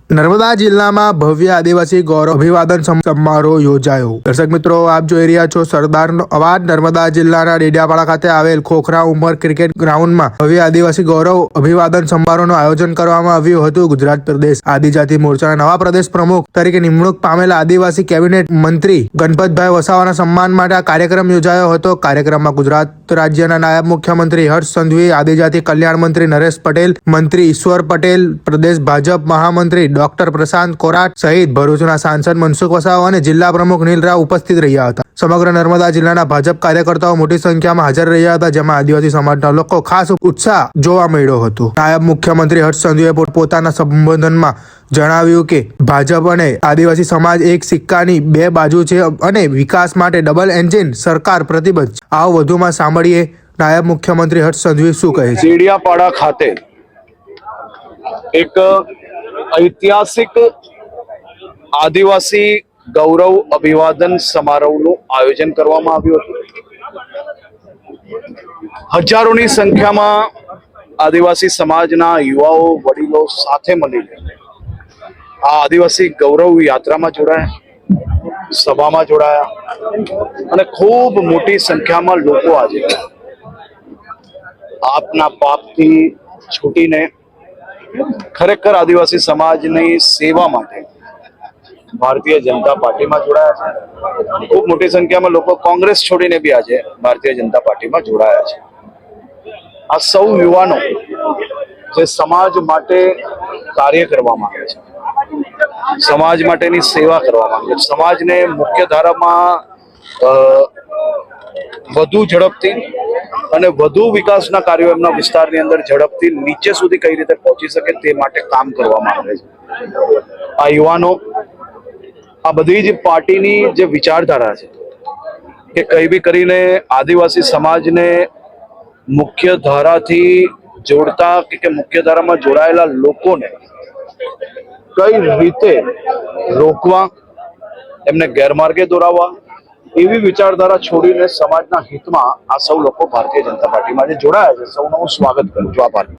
નર્મદા જિલ્લામાં ભવ્ય આદિવાસી ગૌરવ અભિવાદન સમારોહ યોજાયો। દર્શક મિત્રો, આપ જોઈ રહ્યા છો સરદારનો અવાજ। નર્મદા જિલ્લાના ડેડિયાપાડા ખાતે આવેલ ખોખરા ઉમર ક્રિકેટ ગ્રાઉન્ડમાં ભવ્ય આદિવાસી ગૌરવ અભિવાદન સમારોહનું આયોજન કરવામાં આવ્યું હતું। ગુજરાત પ્રદેશ આદિજાતિ મોરચાના નવા પ્રદેશ પ્રમુખ તરીકે નિમણૂક પામેલા આદિવાસી કેબિનેટ મંત્રી ગણપતભાઈ વસાવાના સન્માન માટે આ કાર્યક્રમ યોજાયો હતો। કાર્યક્રમમાં ગુજરાત રાજ્યના નાયબ મુખ્યમંત્રી હર્ષ સંઘવી, આદિજાતિ કલ્યાણ મંત્રી નરેશ પટેલ, મંત્રી ઈશ્વર પટેલ, પ્રદેશ ભાજપ મહામંત્રી ડોક્ટર પ્રશાંત કોરાટ સહિત ભરૂચના સાંસદ મનસુખ વસાવા અને જિલ્લા પ્રમુખ નીલ રાવ ઉપસ્થિત રહ્યા હતા। સમગ્ર નર્મદા જિલ્લાના ભાજપ કાર્યકર્તાઓ મોટી સંખ્યામાં હાજર રહ્યા હતા, જેમાં આદિવાસી સમાજના લોકો ખાસ ઉત્સાહ જોવા મળ્યો હતો। નાયબ મુખ્યમંત્રી હર્ષ સંઘવીએ પોતાના સંબોધનમાં જણાવ્યું કે ભાજપ અને આદિવાસી સમાજ એક સિક્કાની બે બાજુ છે અને વિકાસ માટે ડબલ એન્જિન સરકાર પ્રતિબદ્ધ છે। આવો વધુમાં સાંભળીએ નાયબ મુખ્યમંત્રી હર્ષ સંઘવી શું કહે છે। ડેડિયાપાડા ખાતે એક ઐતિહાસિક આદિવાસી ગૌરવ અભિવાદન સમારોહનું આયોજન કરવામાં આવ્યું હતું। હજારોની સંખ્યામાં આદિવાસી સમાજના યુવાઓ, વડીલો સાથે મળીને આ આદિવાસી ગૌરવ યાત્રામાં જોડાયા, સભામાં જોડાયા અને ખૂબ મોટી સંખ્યામાં લોકો આજે આપના પાપથી છૂટીને ખરેખર આદિવાસી સમાજની સેવા માટે ભારતીય જનતા પાર્ટીમાં જોડાયા છે। ખૂબ મોટી સંખ્યામાં લોકો કોંગ્રેસ છોડીને બી આજે ભારતીય જનતા પાર્ટીમાં જોડાયા છે। આ સૌ યુવાનો જે સમાજ માટે કાર્ય કરવા માંગે છે, સમાજ માટેની સેવા કરવા માંગે છે, સમાજને મુખ્ય ધારામાં વધુ ઝડપથી અને વધુ વિકાસના કાર્યો એમના વિસ્તારની અંદર ઝડપથી નીચે સુધી કઈ રીતે પહોંચી શકે તે માટે કામ કરવામાં આવે છે। આ યુવાનો આ બધી જ પાર્ટીની જે વિચારધારા છે કે કઈ બી કરીને આદિવાસી સમાજને મુખ્ય ધારાથી જોડતા કે મુખ્ય ધારામાં જોડાયેલા લોકોને કઈ રીતે રોકવા, એમને ગેરમાર્ગે દોરાવવા, એવી વિચારધારા છોડીને સમાજના હિતમાં આ સૌ લોકો ભારતીય જનતા પાર્ટીમાં જે જોડાયા છે, સૌનું હું સ્વાગત કરું છું। આભાર।